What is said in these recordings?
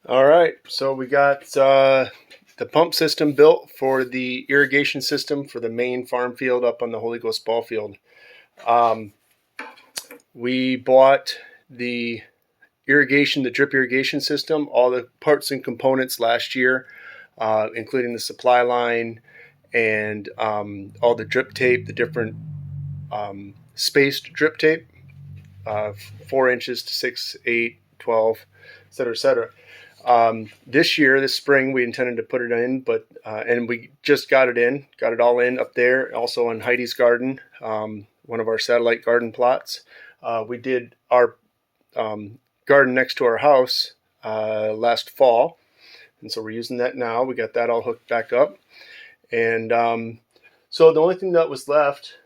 All right, so we got the pump system built for the irrigation system for the main farm field up on the Holy Ghost ball field. Um, we bought the irrigation, the drip irrigation system, all the parts and components last year, including the supply line and all the drip tape, the different spaced drip tape, 4 inches to 6, 8, 12, et cetera, et cetera. This year, this spring, we intended to put it in, but and we just got it all in up there. Also on Heidi's garden, one of our satellite garden plots. We did our garden next to our house last fall, and so we're using that now. We got that all hooked back up, and so the only thing that was left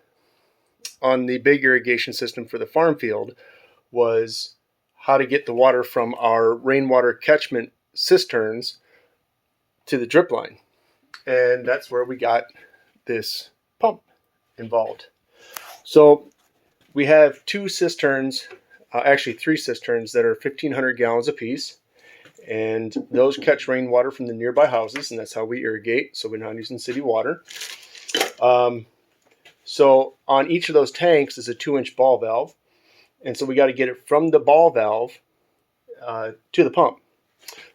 on the big irrigation system for the farm field was how to get the water from our rainwater catchment cisterns to the drip line. And that's where we got this pump involved. So we have 2 cisterns, actually 3 cisterns that are 1,500 gallons apiece. And those catch rainwater from the nearby houses, and that's how we irrigate. So we're not using city water. So on each of those tanks is a 2-inch ball valve. And so we got to get it from the ball valve to the pump.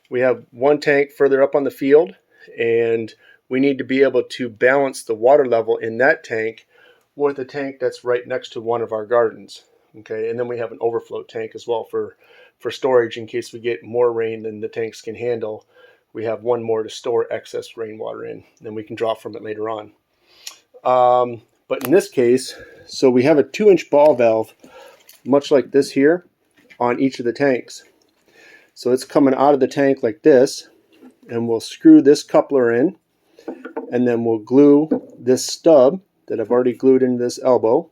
We have one tank further up on the field, and we need to be able to balance the water level in that tank with a tank that's right next to one of our gardens. Okay, and then we have an overflow tank as well for storage in case we get more rain than the tanks can handle. We have one more to store excess rainwater in, then we can draw from it later on. But in this case, so we have a 2-inch ball valve, much like this here, on each of the tanks. So it's coming out of the tank like this, and we'll screw this coupler in, and then we'll glue this stub that I've already glued into this elbow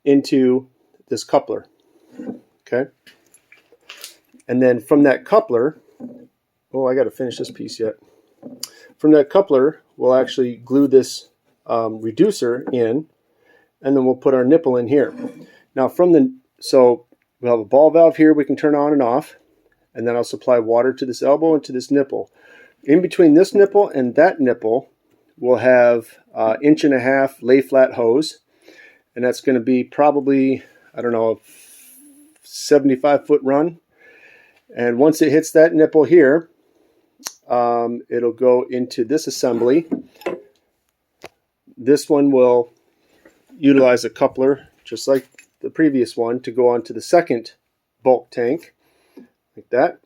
into this coupler. Okay? And then from that coupler, oh, I got to finish this piece yet. From that coupler, we'll actually glue this reducer in, and then we'll put our nipple in here. Now so we'll have a ball valve here we can turn on and off, and then I'll supply water to this elbow and to this nipple. In between this nipple and that nipple, we'll have 1.5 inch lay flat hose, and that's going to be probably, I don't know, a 75-foot run. And once it hits that nipple here, it'll go into this assembly. This one will utilize a coupler, just like the previous one, to go onto the second bulk tank, like that.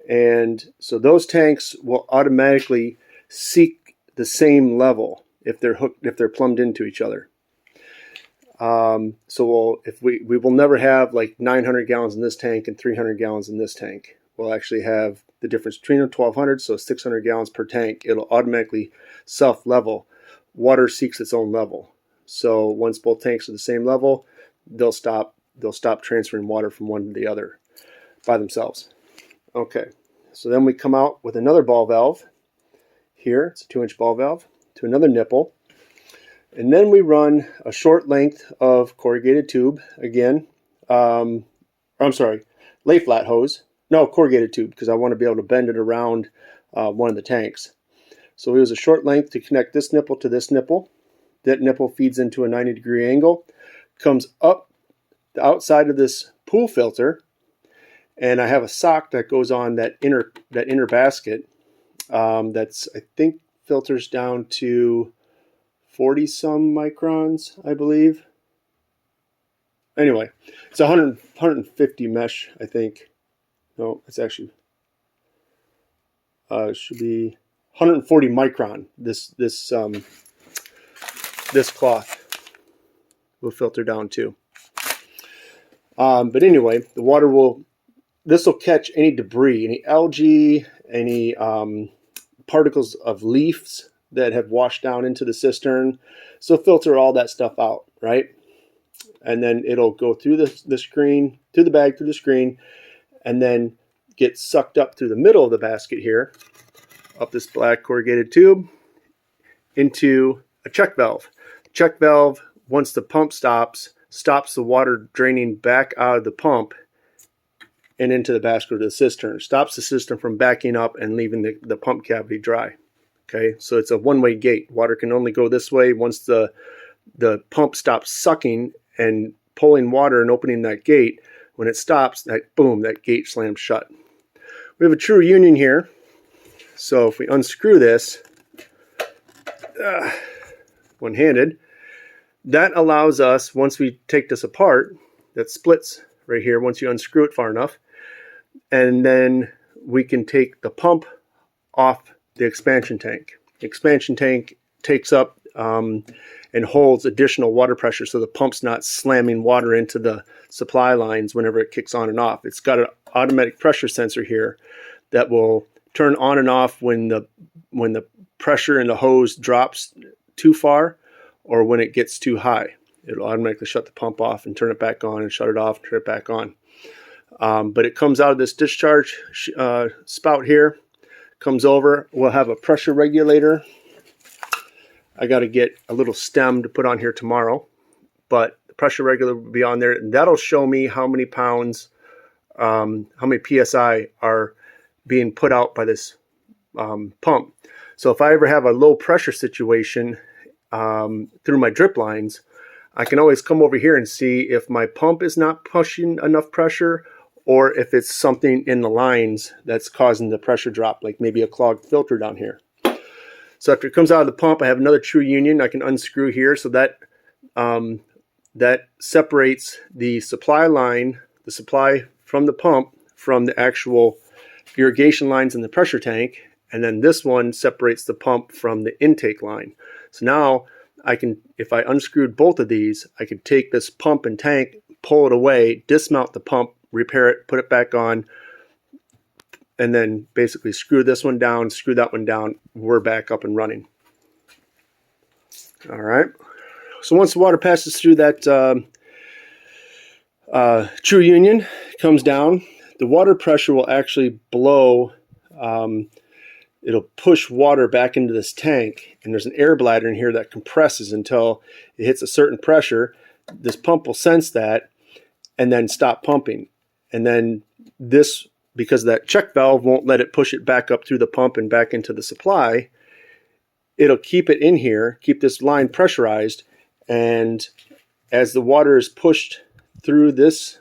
And so those tanks will automatically seek the same level if they're plumbed into each other. So we will never have like 900 gallons in this tank and 300 gallons in this tank. We'll actually have the difference between 1,200, so 600 gallons per tank. It'll automatically self-level. Water seeks its own level. So once both tanks are the same level, they'll stop transferring water from one to the other by themselves. Okay, so then we come out with another ball valve here. It's a 2-inch ball valve to another nipple. And then we run a short length of corrugated tube again. I'm sorry, lay flat hose. No, corrugated tube, because I want to be able to bend it around one of the tanks. So we use a short length to connect this nipple to this nipple. That nipple feeds into a 90-degree angle, comes up the outside of this pool filter, and I have a sock that goes on that inner basket. That's, I think, filters down to 40 some microns, I believe. Anyway, it's 150 mesh, I think. No, it's actually should be 140 micron. This cloth will filter down too. But anyway, the water this will catch any debris, any algae, any particles of leaves that have washed down into the cistern. So filter all that stuff out, right? And then it'll go through the screen, through the bag, through the screen, and then get sucked up through the middle of the basket here, up this black corrugated tube, into a check valve. Check valve, once the pump stops the water draining back out of the pump and into the basket of the cistern. Stops the cistern from backing up and leaving the pump cavity dry. Okay, so it's a one-way gate. Water can only go this way. Once the pump stops sucking and pulling water and opening that gate, when it stops, that boom, that gate slams shut. We have a true union here. So if we unscrew this one-handed, that allows us, once we take this apart, that splits right here once you unscrew it far enough, and then we can take the pump off the expansion tank. The expansion tank takes up and holds additional water pressure, so the pump's not slamming water into the supply lines whenever it kicks on and off. It's got an automatic pressure sensor here that will turn on and off when the pressure in the hose drops too far or when it gets too high. It'll automatically shut the pump off and turn it back on, and shut it off and turn it back on. But it comes out of this discharge spout here, comes over. We'll have a pressure regulator. I got to get a little stem to put on here tomorrow, but the pressure regulator will be on there, and that'll show me how many pounds, how many PSI are being put out by this pump. So if I ever have a low pressure situation through my drip lines, I can always come over here and see if my pump is not pushing enough pressure, or if it's something in the lines that's causing the pressure drop, like maybe a clogged filter down here. So after it comes out of the pump, I have another true union I can unscrew here, so that that separates the supply line, the supply from the pump, from the actual irrigation lines in the pressure tank, and then this one separates the pump from the intake line. So now I can, if I unscrewed both of these, I could take this pump and tank, pull it away, dismount the pump, repair it, put it back on, and then basically screw this one down, screw that one down. We're back up and running. All right. So once the water passes through that true union, comes down, the water pressure will actually blow. It'll push water back into this tank, and there's an air bladder in here that compresses until it hits a certain pressure. This pump will sense that and then stop pumping. And then this, because that check valve won't let it push it back up through the pump and back into the supply, it'll keep it in here, keep this line pressurized, and as the water is pushed through this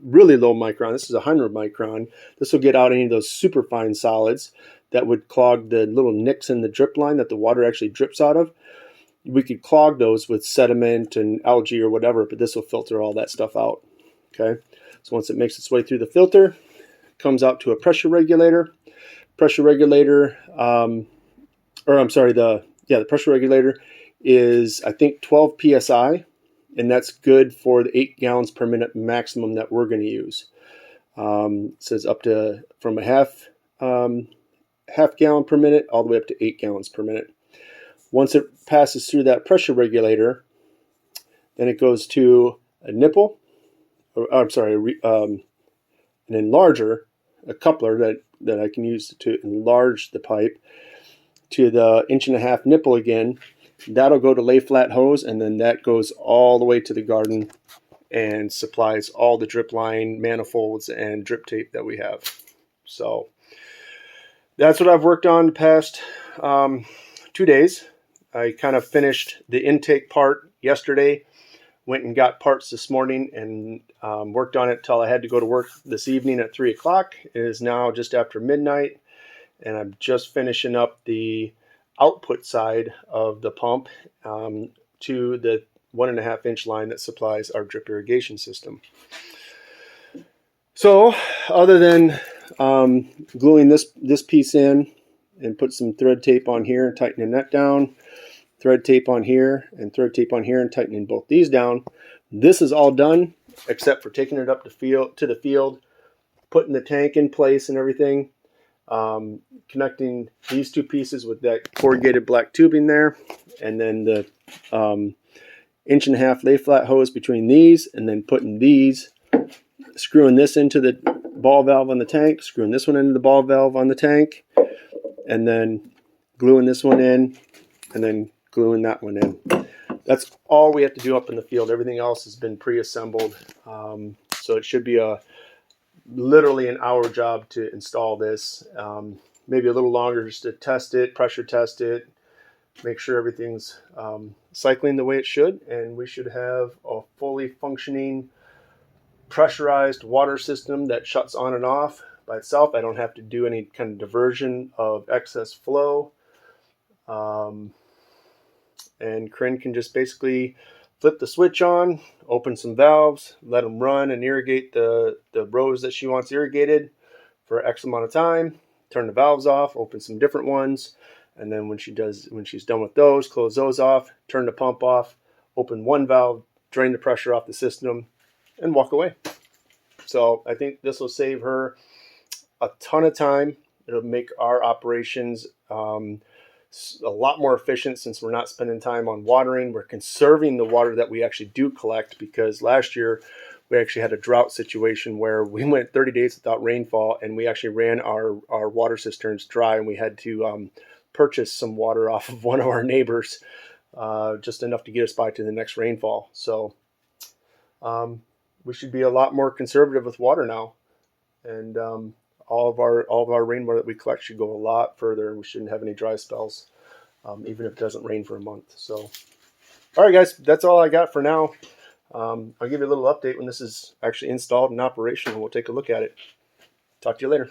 really low micron, this is 100 micron, this will get out any of those super fine solids that would clog the little nicks in the drip line that the water actually drips out of. We could clog those with sediment and algae or whatever, but this will filter all that stuff out. Okay, so once it makes its way through the filter, it comes out to a pressure regulator. Pressure regulator, the pressure regulator is, I think, 12 psi, and that's good for the 8 gallons per minute maximum that we're going to use. It says up to from a half gallon per minute all the way up to 8 gallons per minute. Once it passes through that pressure regulator, then it goes to a nipple, an enlarger, a coupler that I can use to enlarge the pipe to the 1.5-inch nipple again. That'll go to lay flat hose, and then that goes all the way to the garden and supplies all the drip line manifolds and drip tape that we have. So that's what I've worked on the past 2 days. I kind of finished the intake part yesterday, went and got parts this morning, and worked on it till I had to go to work this evening at 3 o'clock. It is now just after midnight, and I'm just finishing up the output side of the pump to the 1.5-inch line that supplies our drip irrigation system. So other than gluing this piece in and put some thread tape on here and tightening that down, thread tape on here and thread tape on here and tightening both these down, this is all done except for taking it up to the field, putting the tank in place and everything, connecting these two pieces with that corrugated black tubing there, and then the 1.5-inch lay flat hose between these, and then putting these, screwing this into the ball valve on the tank, screwing this one into the ball valve on the tank, and then gluing this one in, and then gluing that one in. that's all we have to do up in the field. Everything else has been pre-assembled. So it should be literally an hour job to install this. Maybe a little longer just to test it, pressure test it, make sure everything's cycling the way it should, and we should have a fully functioning pressurized water system that shuts on and off by itself. I don't have to do any kind of diversion of excess flow. And Corinne can just basically flip the switch on, open some valves, let them run and irrigate the rows that she wants irrigated for X amount of time, turn the valves off, open some different ones, and then when she's done with those, close those off, turn the pump off, open one valve, drain the pressure off the system, and walk away. So I think this will save her a ton of time. It'll make our operations a lot more efficient, since we're not spending time on watering. We're conserving the water that we actually do collect, because last year we actually had a drought situation where we went 30 days without rainfall, and we actually ran our water cisterns dry, and we had to purchase some water off of one of our neighbors, just enough to get us by to the next rainfall. So we should be a lot more conservative with water now, and all of our rainwater that we collect should go a lot further, and we shouldn't have any dry spells, even if it doesn't rain for a month. So, all right, guys, that's all I got for now. I'll give you a little update when this is actually installed and operational. We'll take a look at it. Talk to you later.